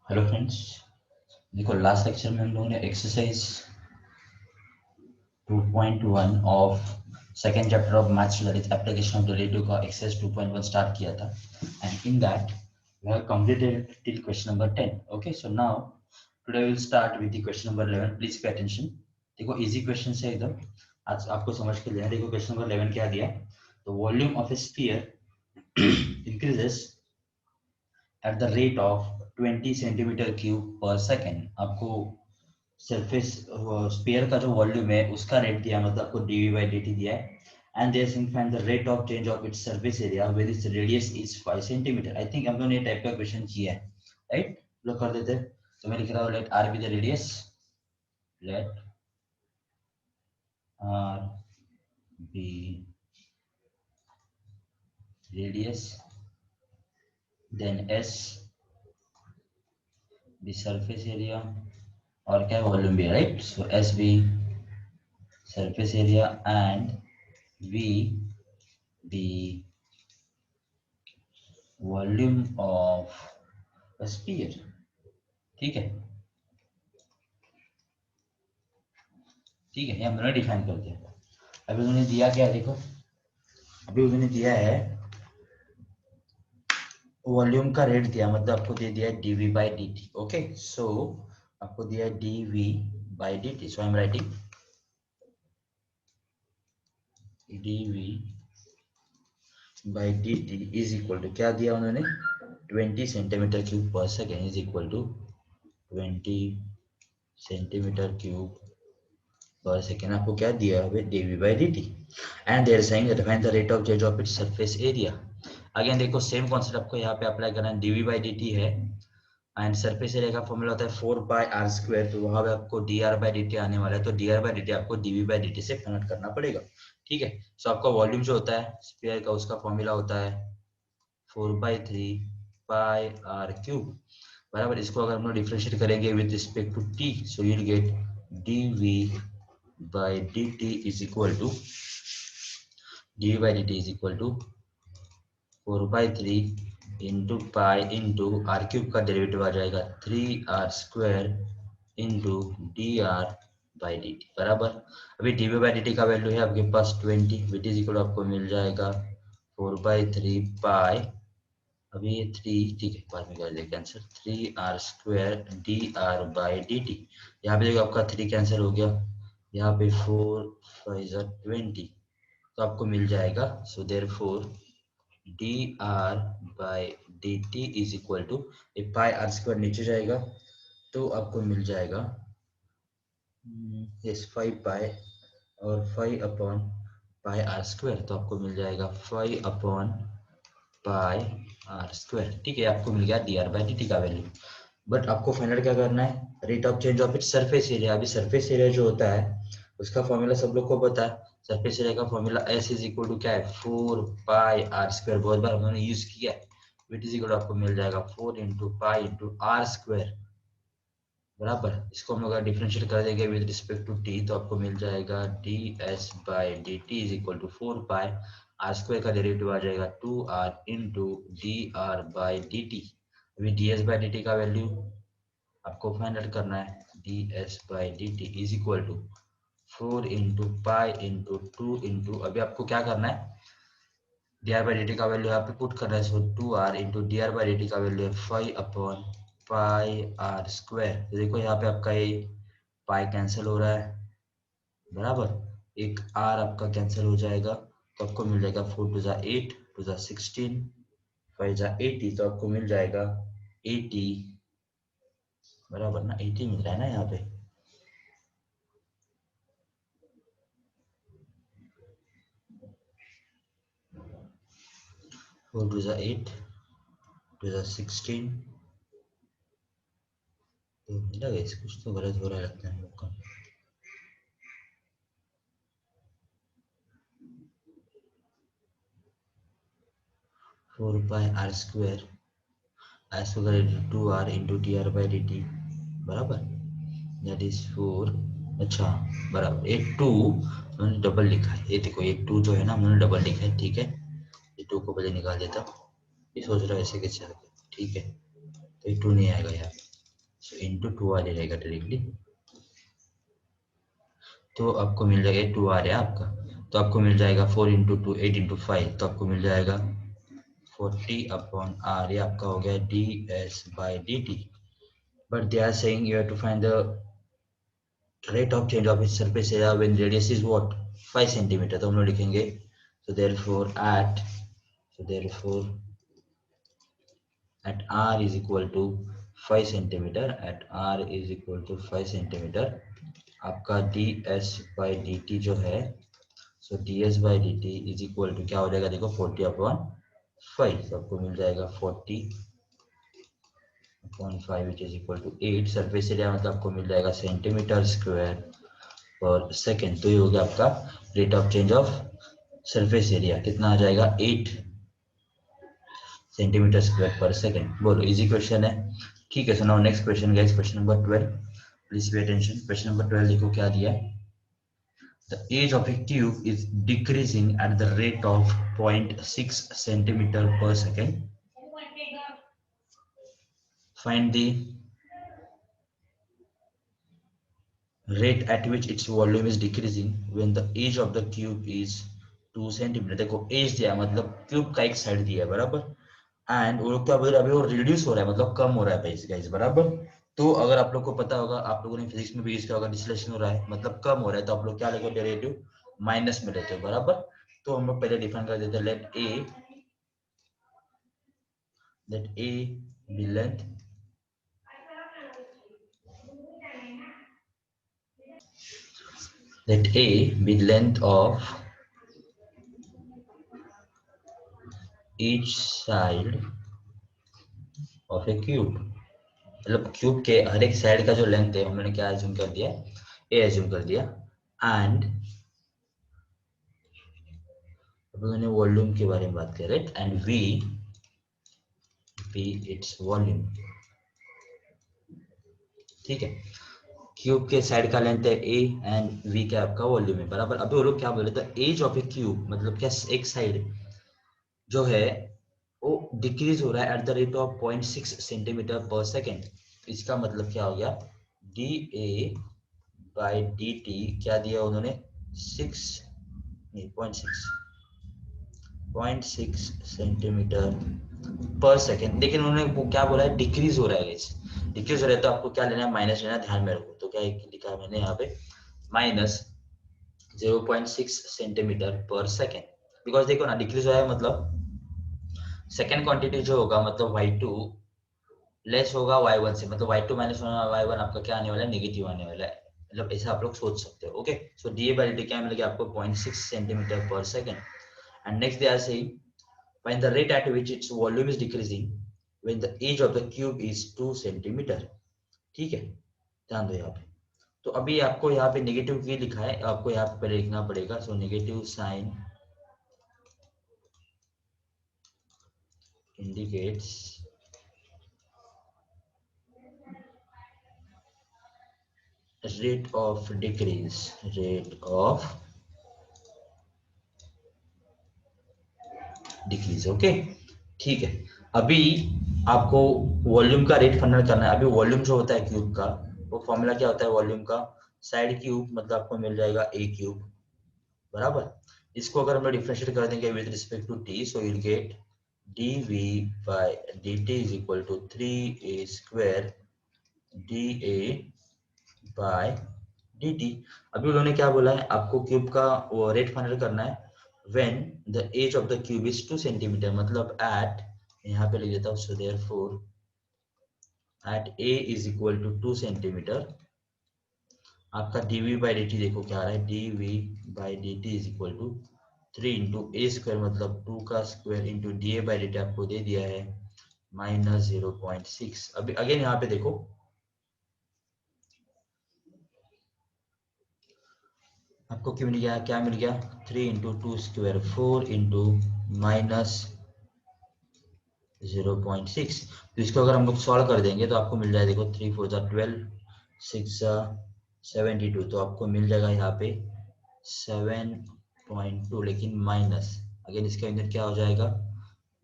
Hello friends, देखो last lecture में हम लोगों ने exercise 2.1 of second chapter of maths that is application of derivative का एक्सरसाइज 2.1 स्टार्ट किया था and in that we have completed till question number 10. Okay, so now today we will start with the question number 11. Please pay attention. देखो easy question है एकदम, आज आपको समझ के लेना. देखो क्वेश्चन नंबर 11 क्या दिया. The volume of A sphere increases at the rate of 20 centimetre cube per second. आपको सरफेस स्फीयर का जो वॉल्यूम है उसका रेट दिया, मतलब आपको dv by dt दिया है. And there sink find the rate of change of its surface area with its radius is 5 centimetre. I think हम लोगों ने ये टाइप का क्वेश्चन किया है, राइट. लोग कर देते हैं. तो मैं लिख रहा हूँ let r be the radius, let r be radius, then s the surface area, और क्या वॉल्यूम भी, right. So s be surface area and v the volume of sphere. ठीक है, ठीक है, ये हम दोनों डिफाइन करते हैं. अभी उन्होंने दिया क्या है, देखो अभी उन्होंने दिया है वॉल्यूम का रेट दिया, मतलब आपको दे दिया है dv by dt. Okay, so आपको दिया है dv by dt. So I am writing dv by dt is equal to, क्या दिया उन्होंने, 20 centimetre cube per second is equal to 20 centimetre cube per second. आपको क्या दिया है, dv by dt. And they're saying define the rate of change of its surface area. Again देखो same concept आपको यहाँ पे अप्लाई करना है. dv by dt है एंड सरफेस एरिया का फॉर्मूला होता है 4 by r स्क्वायर. तो वहां पे आपको dr by dt आने वाला है, तो dr by dt आपको dv by dt से कन्वर्ट करना पड़ेगा. ठीक है. सो आपका वॉल्यूम जो होता है स्फीयर का, उसका फॉर्मूला होता है 4/3 pi r क्यूब, बराबर. इसको अगर हम लोग डिफरेंशिएट करेंगे with respect to t, so you will get dv by dt is equal to dv by dt is equal to 4/3 into pi into r cube का डेरिवेटिव आ जाएगा 3r square into d r by d t, बराबर. अभी dv by dt का value है आपके पास 20, विच is equal आपको मिल जाएगा 4/3 पाई, अभी ये 3 ठीक है, बाद में कर देंगे answer, 3r square D r by d T. यहाँ पे देखो आपका 3 कैंसिल हो गया, यहाँ पे 4 5 20, तो आपको मिल जाएगा. So therefore d r by d t is equal to, pi r square नीचे जाएगा तो आपको मिल जाएगा यस 5 पाई और 5 अपॉन पाई आर स्क्वायर, तो आपको मिल जाएगा 5 अपॉन पाई आर स्क्वायर. ठीक है, आपको मिल गया D r by d t का वैल्यू. बट आपको फाइंड आउट क्या करना है, rate of change of its surface area. अभी सरफेस एरिया जो होता है उसका फॉर्मूला सब लोग को पता है. सरफेस एरिया का formula S is equal to क्या है, 4 पाई आर स्क्वायर. बहुत बार हमने यूज किया है. विच इज इक्वल टू आपको मिल जाएगा 4 into pi into r square, बराबर. इसको हम लोग अगर डिफरेंशिएट कर देंगे विद रिस्पेक्ट टू टी, तो आपको मिल जाएगा d s by d t is equal to 4 pi r square का डेरिवेटिव आ जाएगा 2r into d r by d t. अभी d s by d t का वैल्यू आपको फाइंड आउट करना है. D s by d t is equal to 4 into pi into 2 into, अभी आपको क्या करना है, d r by d t का वैल्यू यहाँ पे पुट करना है. सो 2r into d r by d t का वैल्यू है 5 अपॉन पाई आर स्क्वायर. तो देखो यहाँ पे आपका ये पाई कैंसिल हो रहा है, बराबर. एक r आपका कैंसिल हो जाएगा, तो आपको मिल जाएगा 4 टू जा 8 टू जा 16 5 जा 80, तो आपको मिल जाएगा 80, बराबर ना. 80 मिल रहा है ना यहाँ पे. 4 टू जा 8 टू जा 16, तो मिला गया. कुछ तो गलत हो रहा है लगता है हम लोग का. 4 pi r square r square 2r into d r by d t, बराबर. दैट इज 4, अच्छा बराबर. ये 2 उन्होंने डबल लिखा है, ये देखो ये 2 जो है ना उन्होंने डबल लिखा है. ठीक है, ये 2 को पहले निकाल देता. ये सोच रहा है ऐसे कैसे आ गया. ठीक है, तो ये 2 नहीं आएगा यार. सो इंटू 2r रहेगा डायरेक्टली, तो आपको मिल जाएगा 2r है आपका, तो आपको मिल जाएगा 4 इंटू 2 8 इंटू 5, तो आपको मिल जाएगा 40 अपॉन r, ये आपका हो गया ds/dt। But they are saying you have to find the rate of change of its surface area when radius is what 5 centimeter, तो हम लोग लिखेंगे so therefore at r is equal to 5 centimeter, at r is equal to 5 centimeter, आपका ds/dt जो है, so ds/dt is equal to क्या हो जाएगा, देखो 40 अपॉन 5, तो आपको मिल जाएगा 40 upon 5 which is equal to 8। Surface area मतलब आपको मिल जाएगा सेंटीमीटर स्क्वायर पर सेकेंड, तो ये हो गया आपका rate of change of surface area, कितना आ जाएगा 8 सेंटीमीटर स्क्वायर पर सेकेंड। बोलो इजी क्वेश्चन है, ठीक है। So now next question guys, question number 12, please pay attention. Question number 12 देखो क्या दिया है, the edge of a cube is decreasing at the rate of 0.6 centimetre per second, find the rate at which its volume is decreasing when the age of the cube is 2 centimetre. देखो as दिया मतलब cube का एक side दिया है बराबर, and वो लोग क्या बोल रहे हैं, अभी वो रिड्यूस हो रहा है मतलब कम हो रहा है गाइस बराबर। तो अगर आप लोग को पता होगा, आप लोगों ने फिजिक्स में भी यूज किया होगा, डिसलेशन हो रहा है मतलब कम हो रहा है, तो आप लोग क्या लेते हो, डेरिवेटिव माइनस में लेते हो बराबर। तो हम लोग पहले डिफाइन कर देते हैं, let a be length of each side of a cube, मतलब क्यूब के हर एक साइड का जो लेंथ है हमने क्या एज्यूम कर दिया, ए एज्यूम कर दिया, एंड अब मैंने वॉल्यूम के बारे में बात कर रहे, एंड वी इट्स वॉल्यूम, ठीक है। क्यूब के साइड का लेंथ है ए एंड वी क्या आपका वॉल्यूम है बराबर। अभी वो लोग क्या बोले, the edge of a cube मतलब क्या एक साइड जो है वो डिक्रीज हो रहा है eight the rate of 0.6 centimetre per second. इसका मतलब क्या हो गया, D A by d T क्या दिया उन्होंने, 0.6 सेंटीमीटर पर सेकेंड, लेकिन उन्होंने वो क्या बोला है, डिक्रीज हो रहा है। डिक्रीज हो रहा है तो आपको क्या लेना है, माइनस लेना है, ध्यान में रखो। तो क्या लिखा है मैंने यहाँ पे, minus 0.6 centimetre per second, because देखो ना डिक्रीज हो रहा है मतलब सेकेंड क्वांटिटी जो होगा मतलब y2 लेस होगा y1 से, मतलब y2 माइनस y1 आपका क्या आने वाला है, नेगेटिव आने वाला है, मतलब ऐसा आप लोग सोच सकते हो। ओके, सो डी/dt क्या मिलेगा आपको, 0.6 centimetre per second. And next they are saying find the rate at which its volume is decreasing when the age of the cube is 2 centimetre, ठीक है। ध्यान दो यहाँ पे, तो अभी आपको यहाँ पे नेगेटिव की लिखा है, आपको यहाँ पे पहले लिखना पड़ेगा। So negative sign indicates rate of decrease, okay, ठीक है। अभी आपको वॉल्यूम का रेट फाइंड करना है। अभी वॉल्यूम जो होता है क्यूब का, वो फॉर्मूला क्या होता है वॉल्यूम का, साइड क्यूब मतलब आपको मिल जाएगा ए क्यूब बराबर। इसको अगर हम लोग डिफरेंशिएट कर देंगे with respect to t, so you'll get dv by dt is equal to 3a square da by dt। अभी उन्होंने क्या बोला है, आपको क्यूब का वो रेट फाइंड करना है when the age of the cube is 2 centimetre, मतलब at, यहाँ पे लिख देता हूँ, so therefore at a is equal to 2 centimetre, आपका dv by dt देखो क्या आ रहा है, dv by dt is equal to 3 into A square मतलब 2 का square into D A by d T आपको दे दिया है माइनस 0.6। अभी अगेन यहाँ पे देखो, आपको क्यों मिल गया, क्या मिल गया, 3 इंटू 2 स्क्वायर 4 इंटू माइनस 0.6। तो इसको अगर हम लोग सॉल्व कर देंगे तो आपको मिल जाएगा, देखो 3 4 जा 12, 6 जा 72, तो आपको मिल जाएगा यहाँ पे 7.2, लेकिन माइनस अगेन इसके अंदर क्या हो जाएगा,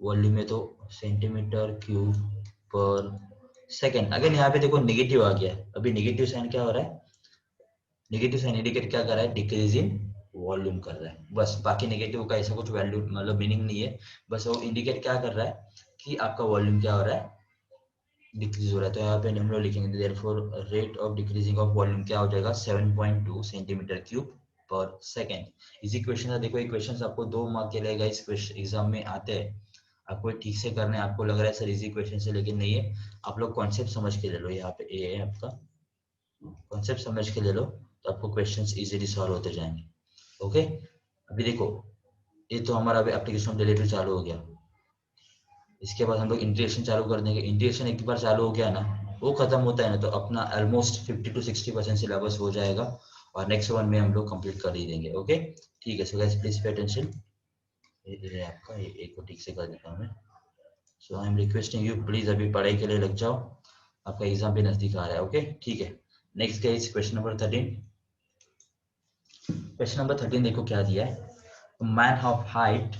वॉल्यूम में तो centimetre cube per second again यहाँ पे देखो नेगेटिव आ गया, अभी नेगेटिव साइन क्या हो रहा है, नेगेटिव साइन इंडिकेट क्या कर रहा है, डिक्रीज इन वॉल्यूम कर रहा है, बस बाकी नेगेटिव का ऐसा कुछ वैल्यू मतलब मीनिंग नहीं है, बस वो इंडिकेट क्या कर रहा है कि आपका वॉल्यूम क्या हो रहा है, डिक्रीज हो रहा है। तो यहाँ पे हम लोग लिखेंगे therefore rate of decreasing of volume क्या हो जाएगा 7.2 सेंटीमीटर क्यूब पर सेकेंड। इसी क्वेश्चन का देखो, ये क्वेश्चन आपको 2 मार्क के लिए इस एग्जाम में आते हैं, आपको ठीक से करने, आपको लग रहा है सर इजी क्वेश्चन से, लेकिन नहीं है, आप लोग कॉन्सेप्ट समझ के ले लो, यहाँ पे ए है आपका, कॉन्सेप्ट समझ के ले लो तो आपको क्वेश्चंस इजीली सॉल्व होते जाएंगे। ओके, अभी देखो ये तो हमारा अभी एप्लीकेशन रिलेटेड चालू हो गया, इसके बाद हम लोग इंटीग्रेशन चालू कर देंगे। इंटीग्रेशन एक बार चालू हो गया ना, वो खत्म होता है ना, तो अपना ऑलमोस्ट 50 to 60% सिलेबस हो जाएगा और नेक्स्ट वन में हम लोग कंप्लीट कर ही देंगे। ओके ठीक है, so guys please pay attention, ये आपका एक को ठीक से कर देता हूँ मैं। So I am requesting you please अभी पढ़ाई के लिए लग जाओ, आपका एग्जाम भी नजदीक आ रहा है। ओके ठीक है, next guys question number 13। Question number 13 देखो क्या दिया है, man of height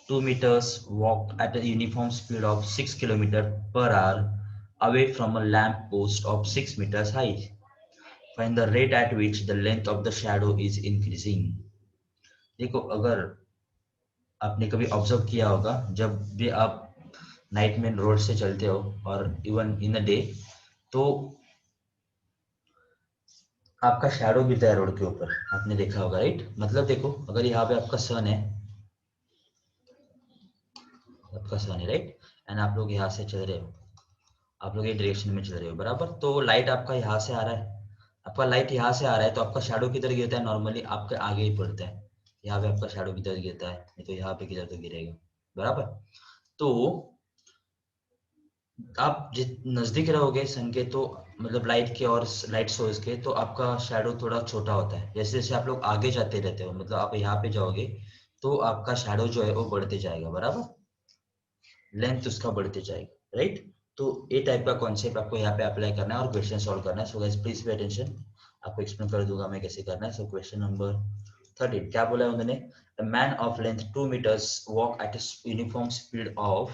2 meters walked at a uniform speed of 6 km/h away from a lamp post of 6 meters height. Find the rate at which the length of the shadow is increasing. देखो अगर आपने कभी observe किया होगा, जब भी आप night में रोड से चलते हो और इवन इन अ डे, तो आपका शैडो गिरता है रोड के ऊपर, आपने देखा होगा राइट। मतलब देखो अगर यहाँ पे आपका सन है, आपका सन है राइट, एंड आप लोग यहाँ से चल रहे हो, आप लोग ये डायरेक्शन में चल रहे हो बराबर, तो लाइट आपका यहाँ से आ रहा है, आपका लाइट यहाँ से आ रहा है, तो आपका शैडो किधर गिरता है, नॉर्मली आपके आगे ही पड़ता है, यहाँ पे आपका शैडो किधर गिरता है, नहीं तो यहाँ पे किधर तो गिरेगा बराबर। तो आप जित नजदीक रहोगे सन के, तो मतलब लाइट के और लाइट सोर्स के, तो आपका शैडो थोड़ा छोटा होता है, जैसे जैसे आप लोग आगे जाते रहते हो, मतलब आप यहाँ पे जाओगे तो आपका शैडो जो है वो बढ़ते जाएगा बराबर, लेंथ उसका बढ़ते जाएगा राइट। तो ये टाइप का कॉन्सेप्ट आपको यहाँ पे अप्लाई करना है और क्वेश्चन सॉल्व करना है। So guys please pay attention, आपको एक्सप्लेन कर दूंगा मैं कैसे करना है। सो क्वेश्चन नंबर 13 क्या बोला है उन्होंने, a man of length 2 meters walk at a uniform speed of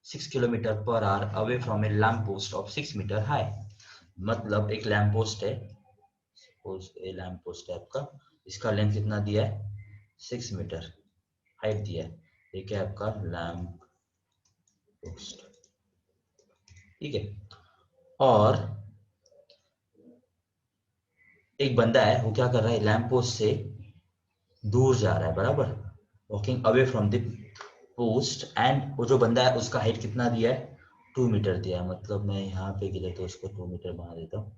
6 km/h away from a lamp post of 6 meter high। मतलब एक लैम्प पोस्ट है, सपोज ए लैम्प पोस्ट है आपका, इसका लेंथ कितना दिया है 6 मीटर, हाइट दिया है, एक है आपका लैम्प पोस्ट, ठीक है। और एक बंदा है, वो क्या कर रहा है, लैम्प पोस्ट से दूर जा रहा है बराबर, walking away from the post, and वो जो बंदा है उसका हाइट कितना दिया है 2 मीटर दिया है। मतलब मैं यहाँ पे गिरे तो उसको 2 मीटर बना देता हूँ,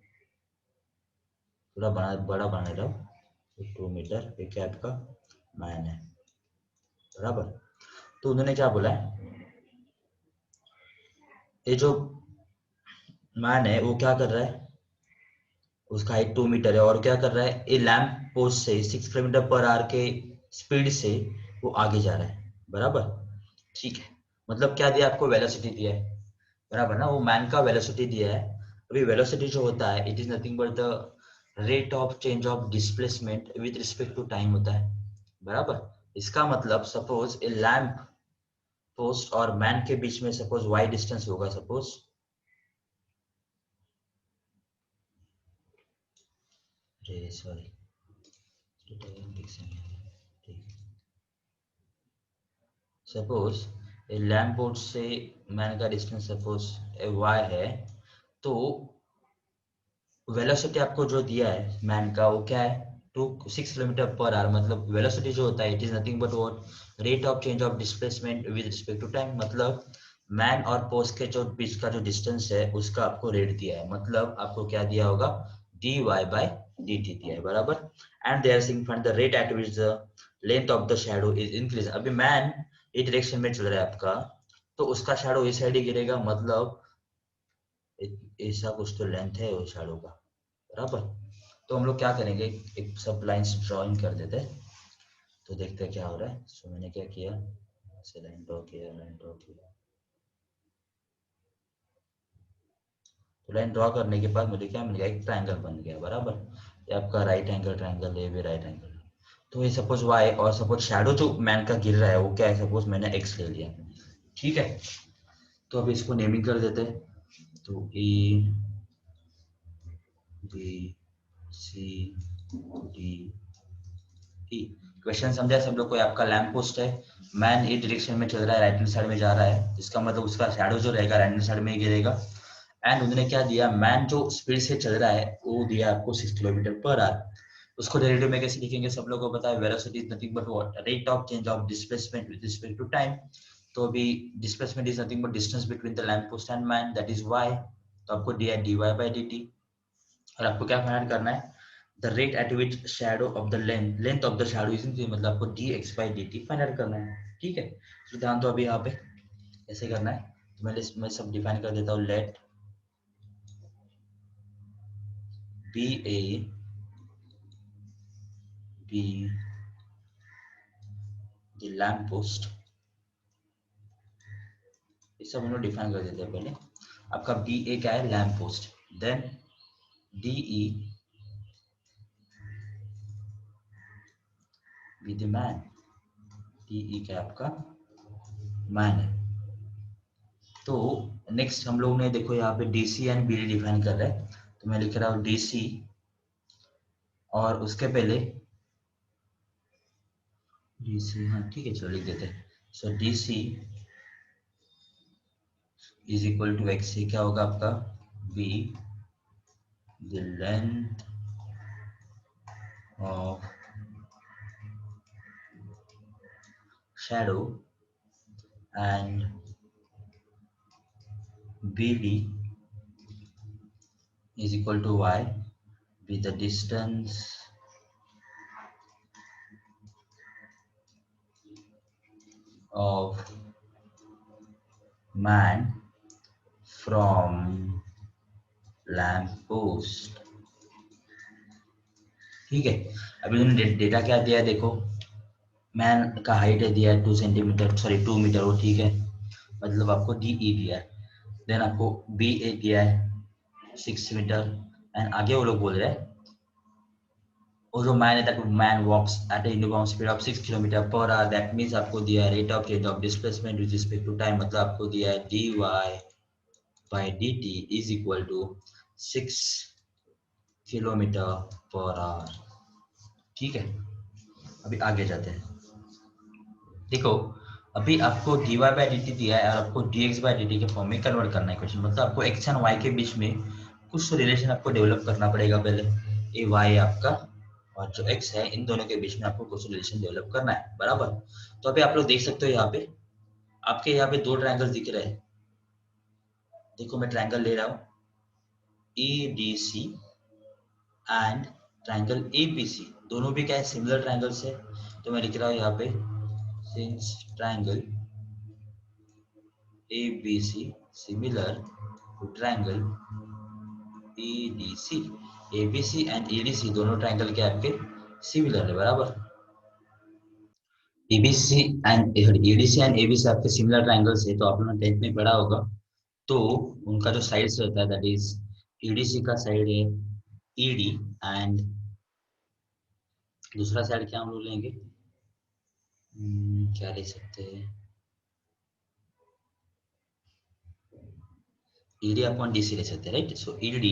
थोड़ा बड़ा बना देता हूँ, 2 मीटर एक है आपका मैन है बराबर। तो उन्होंने क्या बोला है, ये जो मैन है वो क्या कर रहा है, उसका हाइट 2 मीटर है और क्या कर रहा है, ये लैम्प पोस्ट से 6 km/h के स्पीड से वो आगे जा रहा है बराबर, ठीक है। मतलब क्या दिया आपको, वेलोसिटी दिया है बराबर ना, वो मैन का वेलोसिटी दिया है। अभी वेलोसिटी जो होता है it is nothing but the rate of change of displacement with respect to time होता है बराबर। इसका मतलब सपोज ए लैम्प पोस्ट और मैन के बीच में सपोज वाई डिस्टेंस होगा, suppose sorry suppose a lamp post से मैन का डिस्टेंस सपोज वाई है, तो वेलोसिटी आपको जो दिया है मैन का वो क्या है 6 km/h, मतलब वेलोसिटी जो होता है it is nothing but what, rate of change of displacement with respect to time. मतलब मैन और पोस्ट के जो बीच का जो डिस्टेंस है उसका आपको रेट दिया है, मतलब आपको क्या दिया होगा dy by dt दिया है बराबर। And they are saying find the rate at which the length of the shadow is increase. अभी मैन ये डायरेक्शन में चल रहा है आपका, तो उसका शैडो इस साइड ही गिरेगा, मतलब ऐसा कुछ तो लेंथ है वो शैडो का बराबर। तो हम लोग क्या करेंगे, एक सब लाइंस ड्राइंग कर देते हैं, तो देखते हैं क्या हो रहा है। सो मैंने क्या किया, ऐसे लाइन ड्रॉ किया, लाइन ड्रॉ किया, तो लाइन ड्रॉ करने के बाद मुझे क्या मिल गया, एक ट्रायंगल बन गया बराबर, ये आपका राइट एंगल ट्रायंगल, ये भी राइट एंगल। तो ये सपोज वाई और सपोज शैडो जो मैन का गिर रहा है वो क्या है, सपोज मैंने एक्स ले लिया, ठीक है। तो अब इसको नेमिंग कर देते हैं, तो A B C D E. Question समझा सब लोग को? आपका लैंप पोस्ट है, मैन ए डायरेक्शन में चल रहा है, राइट हैंड साइड में जा रहा है, इसका मतलब उसका शैडो जो रहेगा राइट हैंड साइड में ही गिरेगा। एंड उन्होंने क्या दिया, मैन जो स्पीड से चल रहा है वो दिया आपको 6 किलोमीटर पर आवर। उसको डेरिवेटिव में कैसे लिखेंगे सब लोगों को पता है, velocity is nothing but what, rate of change of displacement with respect to time. तो अभी displacement is nothing but distance between the lamp post and man, that is y. तो आपको दिया dy बाई dt। और आपको क्या find करना है, the rate at which shadow of the length of the shadow is increase, मतलब आपको dx by dt find out करना है। ठीक है, तो ध्यान दो अभी यहाँ पे ऐसे करना है। तो मैं सब डिफाइन कर देता हूँ। Let B A be the lamp post, ये सब हम लोग डिफाइन कर देते हैं पहले। आपका बी ए क्या है, lamp post. Then D E be the man, D E क्या है आपका मैन है। तो नेक्स्ट हम लोग ने देखो यहाँ पे डीसी एंड बीडी डिफाइन कर रहे हैं, तो मैं लिख रहा हूँ डीसी और उसके पहले डीसी, हाँ ठीक है चलो लिख देते हैं। So DC is equal to x, क्या होगा आपका B the length of shadow and BD is equal to y with the distance of man from lamp post। ठीक है, अभी उन्होंने डेटा क्या दिया है देखो, मैन का हाइट है दिया है 2 सेंटीमीटर, सॉरी 2 मीटर, वो ठीक है, मतलब आपको डी ई दिया है। देन आपको बी ए दिया है 6 मीटर। एंड आगे वो लोग बोल रहे हैं और जो मैन है that man walks at uniform speed of 6 kilometre per hour, that means आपको दिया है rate of change of displacement with respect to time, मतलब आपको दिया है dy by dt is equal to 6 kilometre per hour. ठीक है, अभी आगे जाते हैं। देखो अभी आपको dy बाय dt दिया है और आपको dx बाय dt के फॉर्म में कन्वर्ट करना है क्वेश्चन, मतलब आपको x एंड y के बीच में कुछ तो रिलेशन आपको डेवलप करना पड़ेगा पहले। ये y है आपका और जो x है, इन दोनों के बीच में आपको कुछ रिलेशन डेवलप करना है, बराबर। तो अभी आप लोग देख सकते हो यहाँ पे आपके यहाँ पे दो ट्रायंगल दिख रहे हैं। देखो मैं ट्रायंगल ले रहा हूँ EDC एंड ट्रायंगल ABC, दोनों भी क्या है, सिमिलर ट्रायंगल्स है। तो मैं लिख रहा हूँ यहाँ पे since triangle ABC similar to triangle EDC, ABC and EDC दोनों ट्रायंगल के आपके सिमिलर है, बराबर। EBC and EDC and ABC आपके सिमिलर ट्रायंगल्स है, तो आप लोगों ने 10th में पढ़ा होगा। तो उनका जो साइड्स रहता है दैट इज EDC का साइड है ED एंड दूसरा साइड क्या हम लोग लेंगे, क्या ले सकते हैं, ED अपॉन DC ले सकते हैं, right. So ED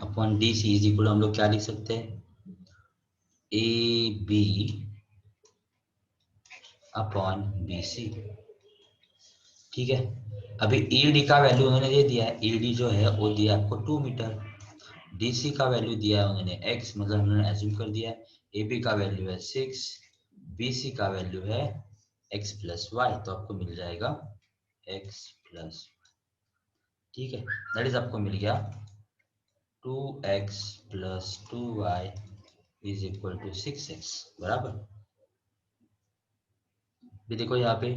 upon DC is equal हम लोग क्या लिख सकते हैं, AB अपॉन BC। ठीक है, अभी ED का वैल्यू उन्होंने दे दिया है, ED जो है वो दिया आपको 2 मीटर, DC का वैल्यू दिया है उन्होंने x, मतलब उन्होंने एज्यूम कर दिया है। AB का वैल्यू है 6, BC का वैल्यू है x प्लस वाई, तो आपको मिल जाएगा x प्लस, ठीक है, दैट इज आपको मिल गया 2x plus 2y is equal to 6x, बराबर। भी देखो यहाँ पे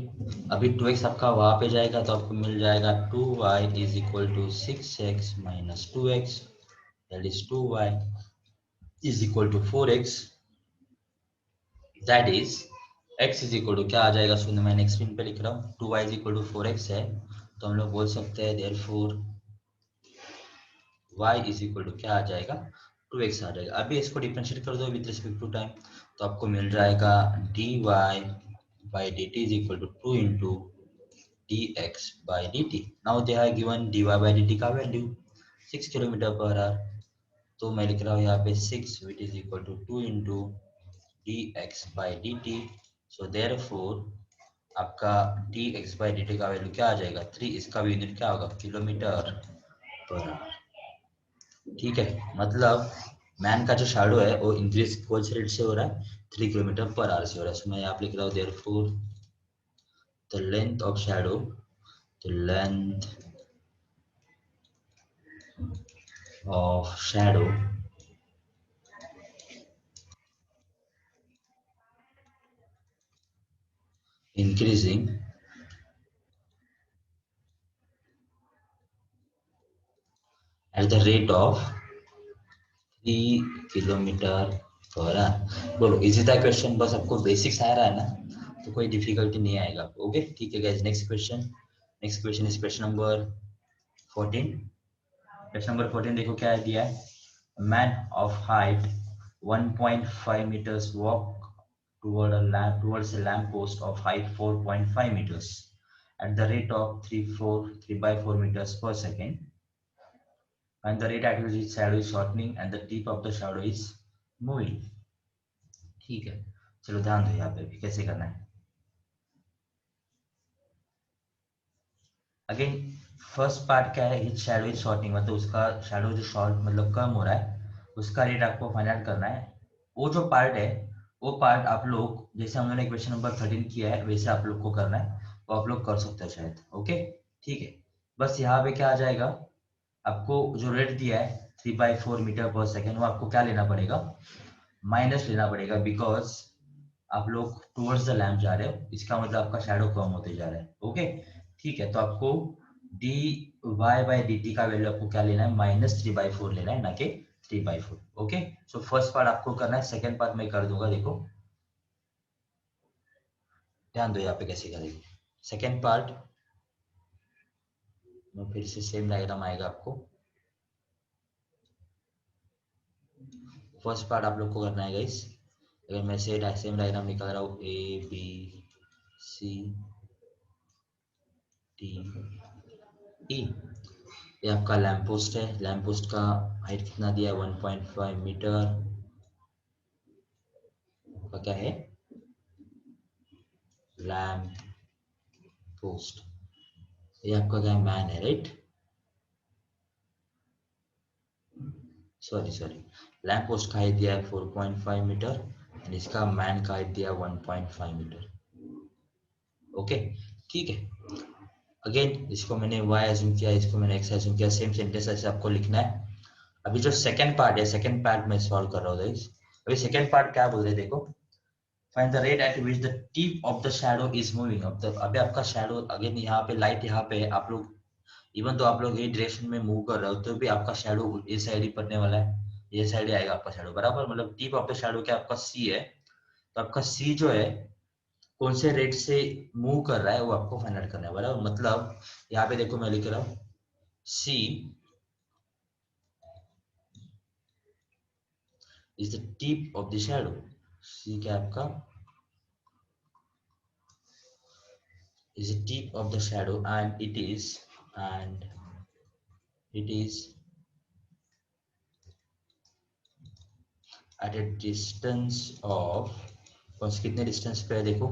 अभी 2x आपका वहां पे जाएगा तो आपको मिल जाएगा 2y is equal to 6x minus 2x, that is 2y is equal to 4x, that is x is equal to क्या आ जाएगा, सुनो मैं नेक्स्ट स्क्रीन पे लिख रहा हूँ 2y is equal to 4x है, तो हम लोग बोल सकते हैं therefore y is equal to क्या आ जाएगा 2x आ जाएगा। अभी इसको डिफरेंशिएट कर दो विद रिस्पेक्ट टू टाइम, तो आपको मिल जाएगा dy by dt is equal to 2 into dx by dt. Now they are given dy by dt का वैल्यू 6 किलोमीटर पर आवर, तो मैं लिख रहा हूँ यहाँ पे 6 which is equal to 2 into dx by dt. So therefore आपका dx by dt का वैल्यू क्या आ जाएगा 3, इसका भी यूनिट क्या होगा किलोमीटर पर आवर। ठीक है, मतलब मैन का जो शैडो है वो इंक्रीज कौन से रेट से हो रहा है 3 किलोमीटर पर आवर से हो रहा है। सो मैं यहाँ पे लिख रहा हूँ therefore the length of shadow, the length of shadow increasing at the rate of 3 kilometre per our. बोलो इजी था क्वेश्चन, बस आपको बेसिक्स आ रहा है ना तो कोई डिफिकल्टी नहीं आएगा। ओके ठीक है guys, next question. Next question is question number 14। Question number 14 देखो क्या दिया है। Man of height 1.5 meters walk towards a lamp post of height 4.5 meters at the rate of 3 by 4 meters per second, and the rate at which its shadow is shortening and the tip of the shadow is moving। ठीक है, चलो ध्यान दो यहाँ पे भी कैसे करना है। अगेन फर्स्ट पार्ट क्या है, हिच शैडो इज शॉर्टिंग, मतलब उसका शैडो जो शॉर्ट मतलब कम हो रहा है उसका रेट आपको फाइंड आउट करना है। वो जो पार्ट है वो पार्ट आप लोग जैसे हम लोगों ने क्वेश्चन नंबर 13 किया है वैसे आप लोग को करना है, वो आप लोग कर सकते हो शायद। ओके ठीक है, बस यहाँ पे क्या आ जाएगा, आपको जो रेट दिया है 3/4 मीटर पर सेकेंड वो आपको क्या लेना पड़ेगा, माइनस लेना पड़ेगा, बिकॉज आप लोग टुवर्ड्स द लैम्प जा रहे हो, इसका मतलब आपका शैडो कम होते जा रहा है। ओके ठीक है, तो आपको d y by d t का वैल्यू आपको क्या लेना है, -3/4 लेना है, ना कि 3/4। ओके सो फर्स्ट पार्ट आपको करना है, सेकेंड पार्ट मैं कर दूंगा। देखो ध्यान दो यहाँ पे कैसे करेंगे सेकेंड पार्ट में, फिर से सेम डायग्राम आएगा आपको। फर्स्ट पार्ट आप लोग को करना है गाइस, अगर मैं सेम डायग्राम निकाल रहा हूँ ए बी सी डी ई, ये आपका लैम्प पोस्ट है, लैम्प पोस्ट का हाइट कितना दिया है 1.5 मीटर का, क्या है लैम्प पोस्ट, ये आपका क्या मैन है राइट, सॉरी लैम्प पोस्ट का हाइट दिया है 4.5 मीटर एंड इसका मैन का हाइट दिया है 1.5 मीटर। ओके ठीक है, अगेन इसको मैंने y एज्यूम किया, इसको मैंने x एज्यूम किया, सेम सेंटेंस ऐसे आपको लिखना है। अभी जो सेकंड पार्ट है, सेकंड पार्ट में सॉल्व कर रहा हूँ गाइस। अभी सेकंड पार्ट क्या बोल रहे हैं देखो, find the rate at which the tip of the shadow is moving. अब अभी आपका शैडो अगेन यहाँ पे लाइट यहाँ पे आप लोग इवन तो आप लोग ये डायरेक्शन में मूव कर रहे हो तो भी आपका शैडो इस साइड ही पड़ने वाला है, ये साइड ही आएगा आपका शैडो बराबर, मतलब टिप ऑफ द शैडो क्या आपका सी है, तो आपका सी जो है कौन से रेट से मूव कर रहा है वो आपको फाइंड आउट करना है बराबर। मतलब यहाँ पे देखो मैं लिख रहा हूँ C is the tip of the shadow, C क्या आपका is the tip of the shadow and it is at a distance of, कौन से कितने डिस्टेंस पे है देखो,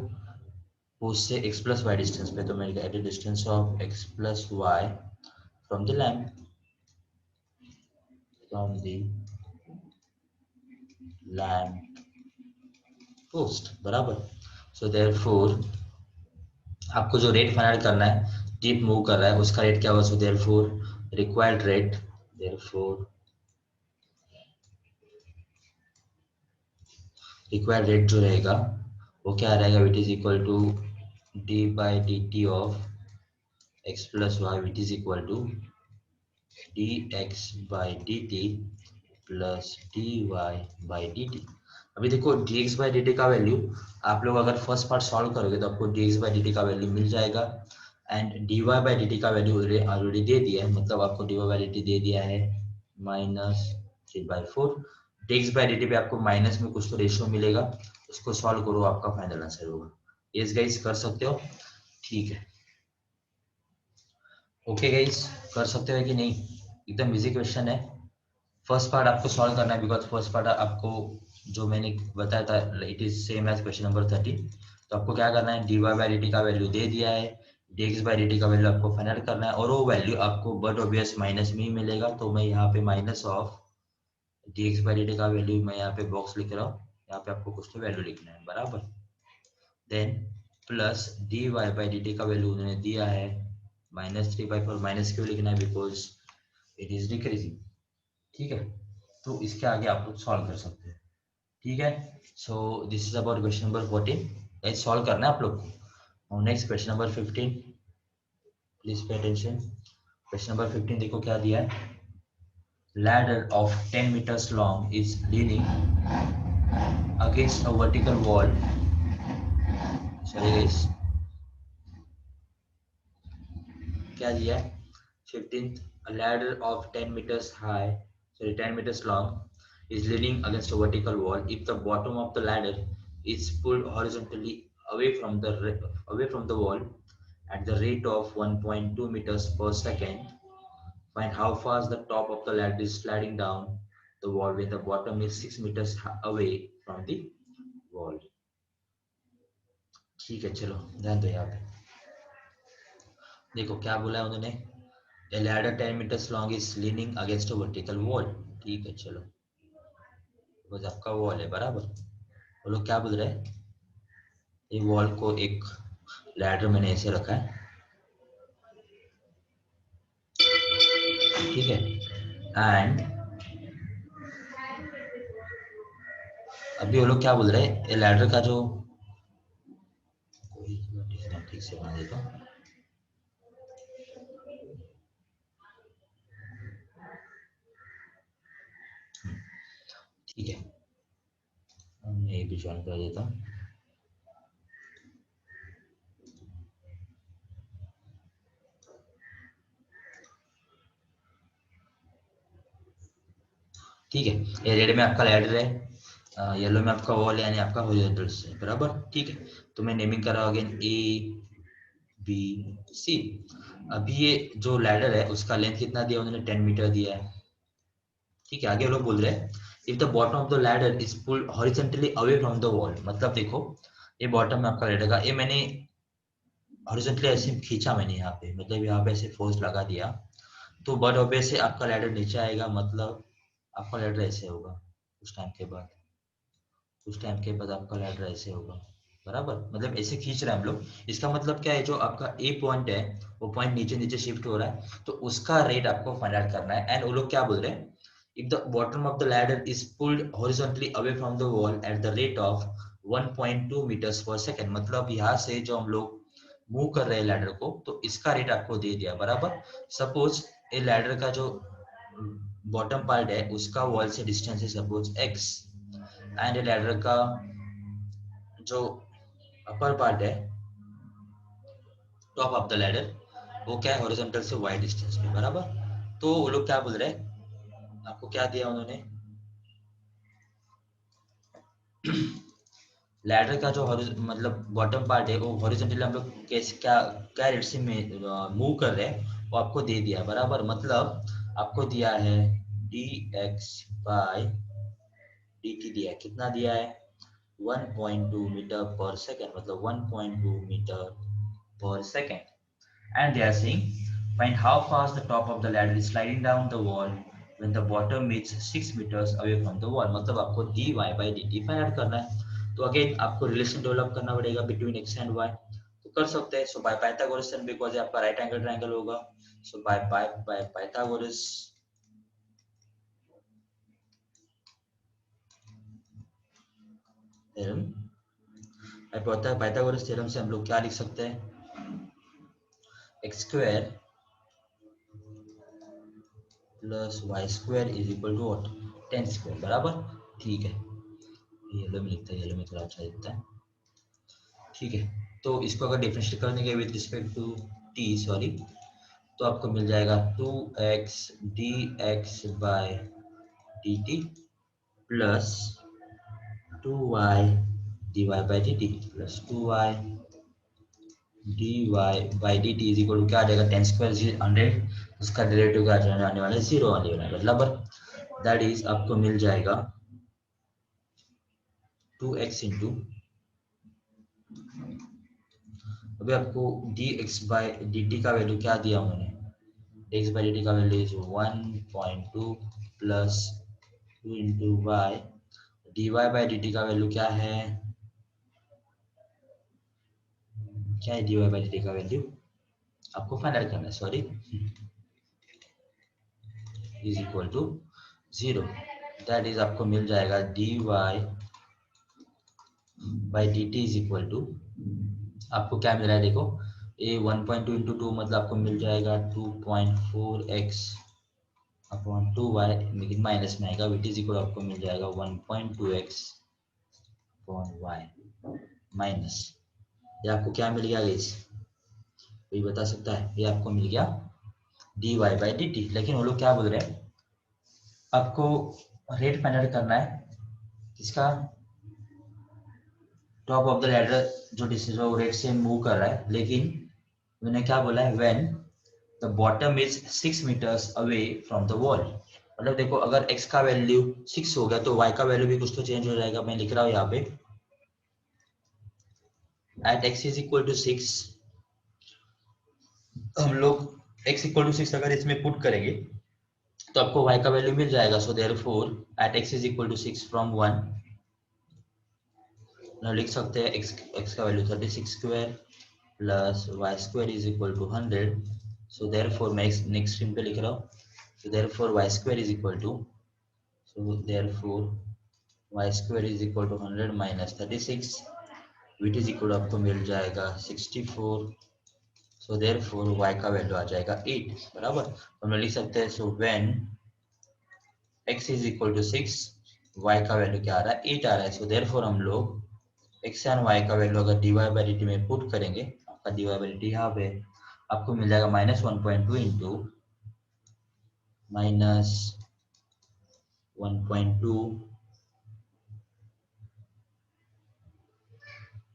उससे x प्लस वाई डिस्टेंस पे, तो मैं at a distance of x plus y from the lamp, from the lamp post बराबर। सो देयरफॉर आपको जो रेट फाइंड आउट करना है, टिप मूव कर रहा है उसका रेट क्या होगा, so therefore required rate, therefore required rate जो रहेगा वो क्या रहेगा, which is equal to d by d t of x plus y, which is equal to d x by d t plus d y by d t. अभी देखो d x by d t का value आप लोग अगर first part solve करोगे तो आपको d x by d t का वैल्यू मिल जाएगा and d y by d t का वैल्यू ऑलरेडी दे दिया है, मतलब आपको d y by d t दे दिया है -3/4, d x by d t पे आपको माइनस में कुछ तो रेशियो मिलेगा, उसको सॉल्व करो आपका फाइनल आंसर होगा। यस गाइस कर सकते हो, ठीक है ओके गाइस, कर सकते हो कि नहीं? एकदम इजी क्वेश्चन है। फर्स्ट पार्ट आपको सॉल्व करना है बिकॉज फर्स्ट पार्ट आपको जो मैंने बताया था it is same as question number 30। तो आपको क्या करना है, d y by d t का वैल्यू दे दिया है, d x by d t का वैल्यू आपको फाइंड आउट करना है और वो वैल्यू आपको बट ऑब्वियस माइनस में ही मिलेगा। तो मैं यहाँ पे minus of D x by d t का वैल्यू मैं यहाँ पे बॉक्स लिख रहा हूँ, यहाँ पे आपको कुछ तो वैल्यू लिखना है बराबर। Then plus d y by d t का वैल्यू उन्होंने दिया है -3/4। माइनस क्यों लिखना है, बिकॉज इट इज डिक्रीजिंग। ठीक है, तो इसके आगे आप लोग सॉल्व कर सकते हैं। ठीक है, so this is about question number 14। Solve करना है आप लोग को। Next question number 15, please pay attention. Question number 15 देखो क्या दिया है। ladder of 10 meters long is leaning against a vertical wall. Sorry guys, क्या दिया है 15th, a ladder of 10 meters high, sorry 10 meters long is leaning against a vertical wall. If the bottom of the ladder is pulled horizontally away from the wall at the rate of 1.2 meters per second, find how fast the top of the ladder is sliding down the wall when the bottom is 6 meters away from the wall. ठीक है, चलो ध्यान दो यहाँ पे। देखो क्या बोला है उन्होंने, A ladder 10 meters long is leaning against a vertical wall. ठीक है, चलो बस आपका वॉल है बराबर। वो लोग क्या बोल रहे हैं, ये वॉल को एक लैडर मैंने ऐसे रखा है, ठीक है। एंड अभी वो लोग क्या बोल रहे हैं, ये लैडर का जो ठीक से बना देता हूँ। ठीक है, मैं ये भी ज्वाइन कर देता हूँ। ठीक है, ये रेड में आपका लैडर है, येलो में आपका वॉल है, यानी आपका हॉरिजॉन्टल से बराबर। ठीक है, तो मैं नेमिंग कर रहा हूँ अगेन ए बी सी। अभी ये जो लैडर है उसका लेंथ कितना दिया उन्होंने, 10 मीटर दिया है। ठीक है, आगे लोग बोल रहे हैं if the bottom of the ladder is pulled horizontally away from the wall. मतलब देखो ये बॉटम में आपका लैडर का, ये मैंने हॉरिजॉन्टली ऐसे खींचा, मैंने यहाँ पे मतलब यहाँ पे ऐसे फोर्स लगा दिया, तो बट ऑब्वियस से आपका लैडर नीचे आएगा, मतलब आपका लैडर ऐसे होगा। उस टाइम के बाद आपका लैडर ऐसे होगा बराबर, मतलब ऐसे खींच रहे हैं हम लोग। इसका मतलब क्या है, जो आपका ए पॉइंट है वो पॉइंट नीचे नीचे शिफ्ट हो रहा है, तो उसका रेट आपको फाइंड आउट करना है। एंड वो लोग क्या बोल रहे हैं, if the bottom of the ladder is pulled horizontally away from the wall at the rate of 1.2 meters per second, मतलब यहाँ से जो हम लोग मूव कर रहे हैं लैडर को, तो इसका रेट आपको दे दिया बराबर। सपोज ये लैडर का जो बॉटम पार्ट है उसका वॉल से डिस्टेंस है सपोज x, एंड लैडर का जो अपर पार्ट है टॉप ऑफ द लैडर वो क्या है, हॉरिजॉन्टल से y डिस्टेंस पे बराबर। तो वो लोग क्या बोल रहे हैं, आपको क्या दिया उन्होंने, लैडर का जो मतलब बॉटम पार्ट है वो हॉरिजॉन्टली हम लोग कैसे क्या क्या रेट से मूव कर रहे हैं वो आपको दे दिया बराबर। मतलब आपको दिया है d x by d T दिया है, कितना दिया है 1.2 मीटर पर सेकेंड, मतलब 1.2 metre per second. And they are saying find how fast the top of the ladder is sliding down the wall when the bottom is 6 meters away from the wall। मतलब आपको dy by dt find out करना है। तो again आपको relation develop करना पड़ेगा between x and y। तो कर सकते हैं, so by Pythagoras theorem, because आपका राइट एंगल ट्रायंगल होगा। So by Pythagoras theorem, Pythagoras theorem से हम लोग क्या लिख सकते हैं, x square plus y square is equal to what, 10 square बराबर। ठीक है, येलो में लिखता है, येलो में थोड़ा अच्छा दिखता है। ठीक है, तो इसको अगर डिफरेंशिएट करने के with respect to t sorry, तो आपको मिल जाएगा 2x dx by dt plus 2y dy by dt plus 2y d y by d t is equal to क्या आ जाएगा, 10 स्क्वायर 100, उसका डेरिवेटिव क्या आने वाला है, 0 आने वाला है, मतलब दैट इज आपको मिल जाएगा 2x इंटू, अभी आपको dx बाई dt का वैल्यू क्या दिया मैंने, dx बाई dt का value is 1.2 plus 2 into y, dy by dt का वैल्यू क्या है, क्या है dy बाई dt का वैल्यू, आपको फाइंड आउट करना है, sorry, is equal to 0, that is आपको मिल जाएगा dy by dt is equal to, आपको क्या मिल रहा है देखो, ये 1.2 इंटू 2 मतलब आपको मिल जाएगा 2.4x अपॉन 2y, लेकिन माइनस में आएगा, विच इज इक्वल आपको मिल जाएगा 1.2x अपॉन y माइनस, ये आपको क्या मिल गया गाइस, कोई बता सकता है, ये आपको मिल गया dy बाई dt, लेकिन वो लोग क्या बोल रहे हैं, आपको रेट फाइंड आउट करना है इसका, टॉप ऑफ द लैडर जो डिस्टेंस वो रेट से मूव कर रहा है, लेकिन मैंने क्या बोला है, when the bottom is 6 metres away from the wall, मतलब देखो अगर x का वैल्यू 6 हो गया तो y का वैल्यू भी कुछ तो चेंज हो जाएगा, मैं लिख रहा हूँ यहाँ पे at x is equal to 6, हम लोग x इक्वल टू 6 अगर इसमें पुट करेंगे तो आपको y का वैल्यू मिल जाएगा, so therefore at x is equal to 6 from 1, ना लिख सकते हैं x का value 36 square plus y square is equal to 100, so therefore मैं नेक्स्ट स्ट्रीम पे लिख रहा हूँ, so therefore y square is equal to, so therefore y square is equal to 100 minus 36, which is equal to आपको मिल जाएगा 64, so therefore y का value आ जाएगा 8, बराबर, तो हम लिख सकते हैं, so when x is equal to 6, y का वैल्यू क्या आ रहा है, 8 आ रहा है, so therefore हम लोग x एंड y का वैल्यू अगर dy by dt में पुट करेंगे, आपका dy by dt यहाँ पे आपको मिल जाएगा minus 1.2 into minus 1.2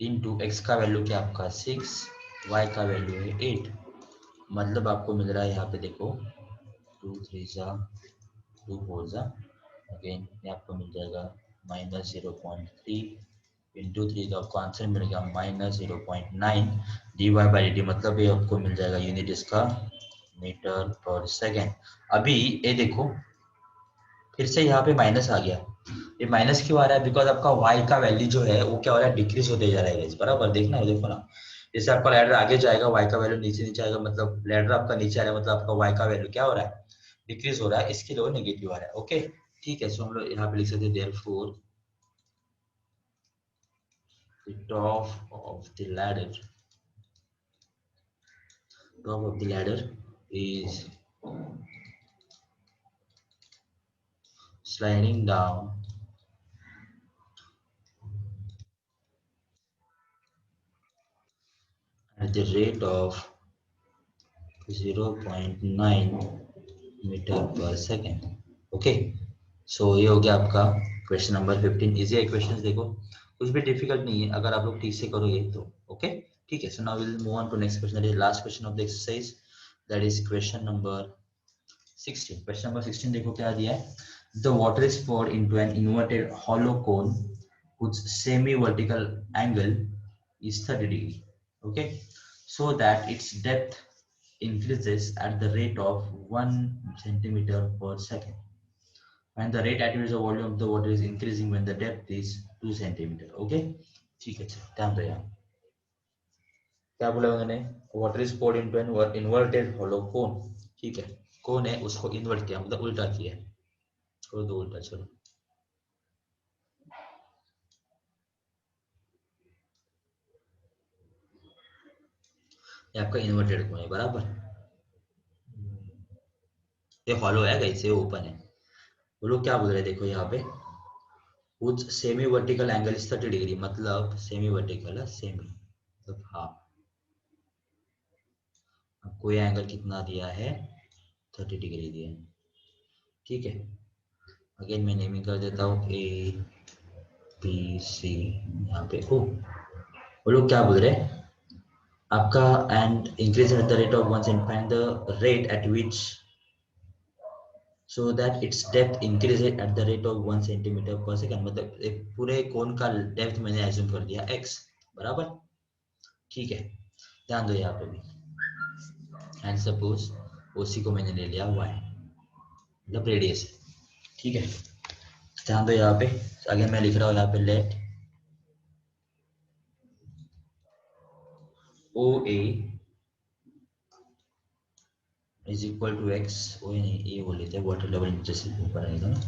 into x का वैल्यू क्या आपका 6, वाई का वैल्यू है 8, मतलब आपको मिल रहा है यहाँ पे देखो 2 3 जा 2 4 जा, अगेन ये आपको मिल जाएगा माइनस 0.3 इंटू 3, तो आपको आंसर मिलेगा minus 0.9 d y by d, मतलब ये आपको मिल जाएगा यूनिट इसका मीटर पर सेकेंड। अभी ये देखो फिर से यहाँ पे माइनस आ गया, ये माइनस क्यों आ रहा है, बिकॉज आपका y का वैल्यू जो है वो क्या हो रहा है, डिक्रीज होते जा रहा है guys, बराबर, देखना है देखो ना, जैसे आपका लैडर आगे जाएगा y का वैल्यू नीचे नीचे आएगा, मतलब लैडर आपका नीचे आ रहा है, मतलब आपका y का वैल्यू क्या हो रहा है, डिक्रीज हो रहा है, इसके लिए नेगेटिव आ रहा है, ओके ठीक है, सो हम लोग यहाँ पे लिख सकते हैं therefore the top of the ladder is sliding down at the rate of 0.9 metre पर सेकेंड, ओके, सो ये हो गया आपका क्वेश्चन नंबर 15, इजी है क्वेश्चन, देखो कुछ भी डिफिकल्ट नहीं है अगर आप लोग ठीक से करोगे तो, ओके ठीक है, so now will move on to next question, that is last question of the exercise, that is question number 16, question number 16 देखो क्या दिया है, the water is poured into an inverted hollow cone whose semi vertical angle is 30 degree, okay, so that its depth increases at the rate of 1 centimeter per second, and the rate at which the volume of the water is increasing when the depth is 2 centimeter, okay, ठीक है, ध्यान दो यहाँ क्या बोला उन्होंने, water is poured into an inverted hollow cone, ठीक है, कौन है उसको इन्वर्ट किया मतलब उल्टा किया, छोड़ दो उल्टा, चलो ये आपका इन्वर्टेड कोन है, बराबर, ये हॉलो है, कैसे ओपन है, वो लोग क्या बोल रहे हैं देखो यहाँ पे, कुछ semi vertical angle is 30 degree, मतलब सेमी वर्टिकल है, सेमी मतलब हाफ, आपको ये एंगल कितना दिया है, 30 डिग्री दिया है, ठीक है, अगेन मैं नेमिंग कर देता हूँ ए बी सी, यहाँ पे ओ, वो लोग क्या बोल रहे हैं, आपका and increase at the rate of 1 cm, find the rate at which so that its depth increases at the rate of 1 centimeter per second। मतलब एक पूरे कोन का डेप्थ मैंने एज्यूम कर दिया x बराबर, ठीक है। ध्यान दो यहाँ पे भी, एंड सपोज ओसी को मैंने ले लिया y, मतलब रेडियस है, ठीक है। ध्यान दो यहाँ पे, आगे मैं लिख रहा हूँ यहाँ पे let O A is equal to x, O नहीं ए बोल लेते हैं, वाटर लेवल जैसे ऊपर आएगा ना,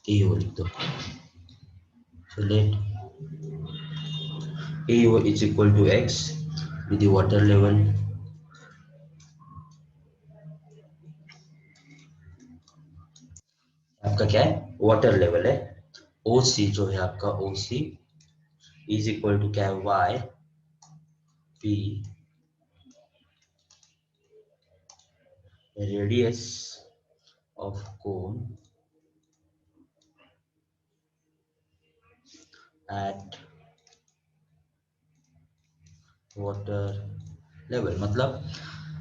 ए वो लिख दो। So let AO is equal to X with the water level आपका क्या है, वाटर लेवल है। OC जो है आपका OC इज इक्वल टू क्या है, Y P radius of cone at water level. मतलब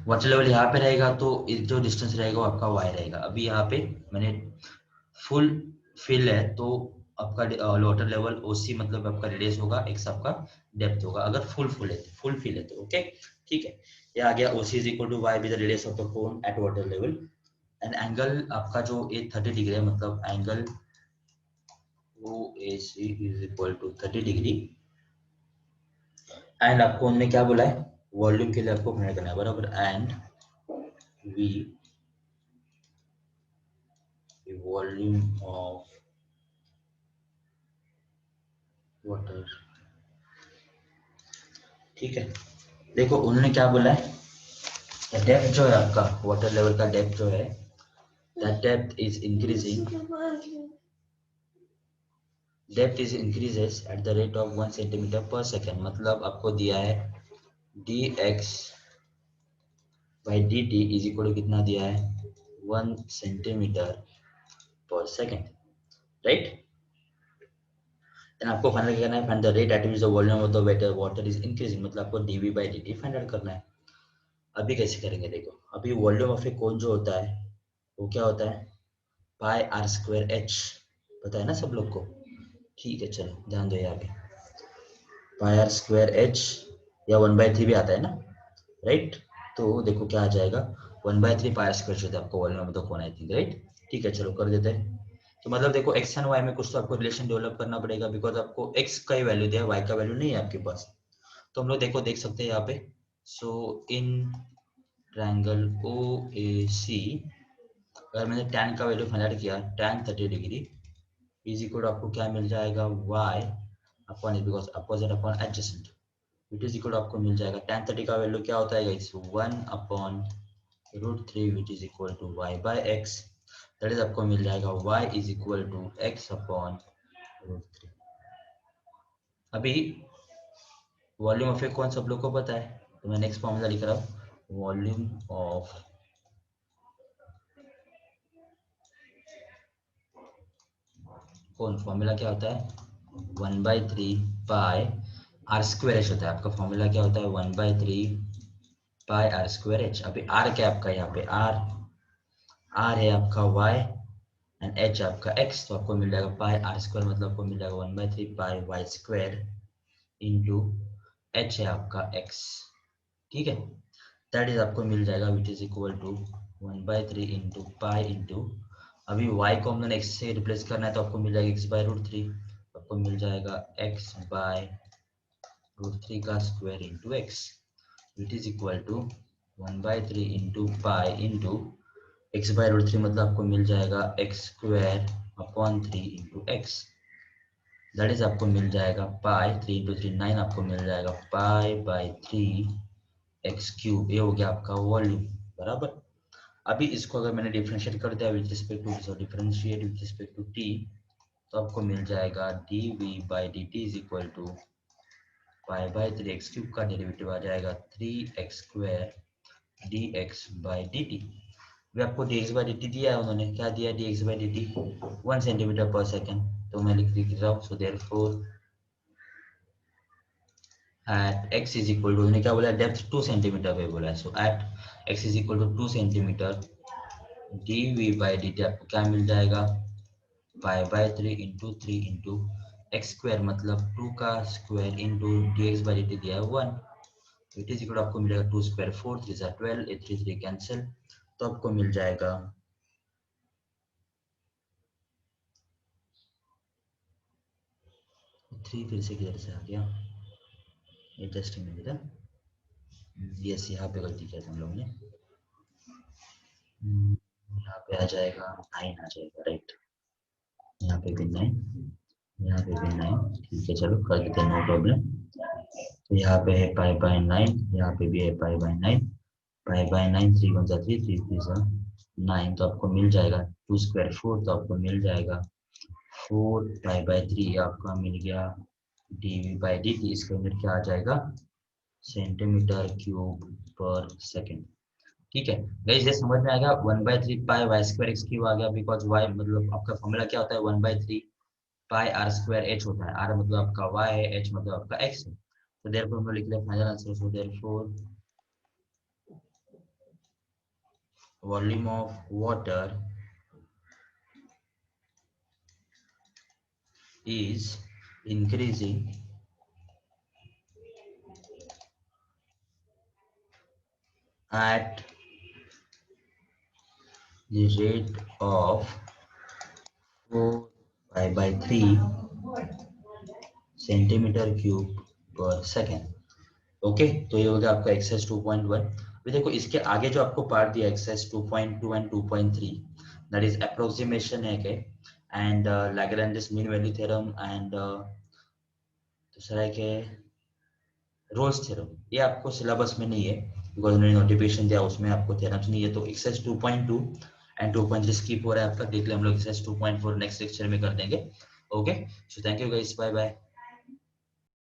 वाटर लेवल यहाँ पे रहेगा तो जो डिस्टेंस रहेगा वो आपका y रहेगा। अभी यहाँ पे मैंने फुल फिल है तो आपका वाटर लेवल ओसी मतलब आपका रेडियस होगा, एक्स आपका डेप्थ होगा, अगर फुल फिल है तो ओके, ठीक है। ये आ गया OC is equal to y with the radius of the cone at water level, and angle आपका जो ए 30 डिग्री है, मतलब angle O A C is equal to 30 degree. And आपको उनमें क्या बोला है, वॉल्यूम के लिए आपको फाइंड करना है बराबर, and V volume of water, ठीक है। देखो उन्होंने क्या बोला है, डेप्थ जो है आपका वाटर लेवल का डेप्थ जो है, that depth is increasing, depth is increases at the rate of 1 centimetre per second. मतलब आपको दिया है dx by d t is equal to कितना दिया है, 1 centimetre per second, right. Then आपको फाइंड करना है, find the rate at which the volume of the water is increasing, मतलब आपको dv by dt find out करना है। अभी कैसे करेंगे, देखो अभी वॉल्यूम ऑफ ए कोन जो होता है वो क्या होता है, पाई आर स्क्वायर एच, पता है ना सब लोग को, ठीक है। चलो ध्यान दो यहाँ पे, पाई आर स्क्वायर एच या 1/3 भी आता है ना, राइट। तो देखो क्या आ जाएगा, 1/3 पाई आर स्क्वायर होता है आपको volume of the cone, I think, right. ठीक है चलो कर देते हैं। तो मतलब देखो एक्स एंड वाई में कुछ तो आपको रिलेशन डेवलप करना पड़ेगा, बिकॉज आपको एक्स का ही वैल्यू दिया है, वाई का वैल्यू नहीं है आपके पास। तो हम लोग देखो देख सकते हैं यहाँ पे, सो इन ट्रायंगल ओ ए सी, अगर मैंने tan का वैल्यू फाइंड आउट किया, tan 30 degree is equal to आपको क्या मिल जाएगा, y upon it, because opposite upon adjacent, it is equal to आपको मिल जाएगा tan 30 का वैल्यू क्या होता है guys, 1 upon √3 which is equal to y by x, that is आपको मिल जाएगा y is equal to x upon √3। अभी वॉल्यूम ऑफ ए कौन सब लोग को पता है, तो मैं नेक्स्ट फॉर्मूला लिख रहा हूँ, वॉल्यूम ऑफ कौन, फॉर्मूला क्या होता है, 1/3 पाई आर स्क्वायर एच होता है आपका, फॉर्मूला क्या होता है 1/3 पाई आर स्क्वायर एच। अभी आर क्या आपका, यहाँ पे आर आर है आपका y एंड h आपका x, तो आपको मिल जाएगा पाई आर स्क्वायर, मतलब आपको मिल जाएगा 1/3 पाई वाई स्क्वायर इंटू h है आपका x, ठीक है। दैट इज आपको मिल जाएगा which is equal to 1/3 into pi into, अभी y को हमने x से रिप्लेस करना है तो आपको मिल जाएगा x/√3, आपको मिल जाएगा x/√3 का square into x, which is equal to 1/3 into pi into x/√3, मतलब आपको मिल जाएगा x² upon 3 into x, that is आपको मिल जाएगा पाई 3 इंटू 3 9, आपको मिल जाएगा पाई बाई 3 x³। ये हो गया आपका वॉल्यूम बराबर। अभी इसको अगर मैंने डिफरेंशिएट कर दिया with respect to, so differentiate with respect to t, तो आपको मिल जाएगा dv by dt is equal to pi by 3 x³ का डेरिवेटिव आ जाएगा 3x² dx बाई dt। वे आपको dx बाई dt दिया है, उन्होंने क्या दिया, dx by dt 1 centimetre per second, तो मैं लिख रहा हूँ so therefore at x is equal to क्या बोला डेप्थ 2 सेंटीमीटर पे बोला है so at x is equal to 2 centimetre dv by dt आपको क्या मिल जाएगा pi by 3 into 3 into x square मतलब 2 का square into dx by dt दिया है 1 इट इज इक्वल आपको मिलेगा 2 स्क्वायर 4 3 जा 12 ए 3 3 कैंसिल तो आपको मिल जाएगा 3 फिर से किधर से आ गया एडजस्टिंग में बेटा यस यहाँ पे गलती किया था हम लोग ने यहाँ पे आ जाएगा 9 आ जाएगा राइट यहाँ पे भी 9 यहाँ पे भी 9 ठीक है चलो कर देते हैं नो प्रॉब्लम तो यहाँ पे है पाई बाय 9 यहाँ पे भी है पाई बाय 9 पाई बाय 9 3 1 जा 3 3 3 जा 9 तो आपको मिल जाएगा 2 स्क्वायर 4 तो आपको मिल जाएगा 4 पाई बाय 3 आपका मिल गया dv बाई dt इसके अंदर क्या आ जाएगा सेंटीमीटर क्यूब पर सेकेंड ठीक है गाइस ये समझ में आ गया 1/3 पाई वाई स्क्वायर एक्स क्यूब आ गया बिकॉज वाई मतलब आपका फॉर्मूला क्या होता है 1/3 पाई आर स्क्वायर एच होता है आर मतलब आपका वाई है एच मतलब आपका एक्स है तो देयरफॉर हम लोग लिख ले final answer so therefore volume of water is increasing at the rate of 4 pi by 3 centimetre cube per second okay तो ये हो गया आपका एक्सरसाइज 2.1 अभी देखो इसके आगे जो आपको पार्ट दिया exercise 2.2 and 2.3 that is approximation है के and Lagrange mean value theorem and दूसरा है के रोल्स थ्योरम ये आपको सिलेबस में नहीं है बिकॉज उन्होंने नोटिफिकेशन दिया उसमें आपको थ्योरम्स नहीं है तो एक्सरसाइज 2.2 एंड 2.3 स्किप हो रहा है आपका देख ले हम लोग एक्सरसाइज 2.4 नेक्स्ट लेक्चर में कर देंगे okay so thank you guys bye bye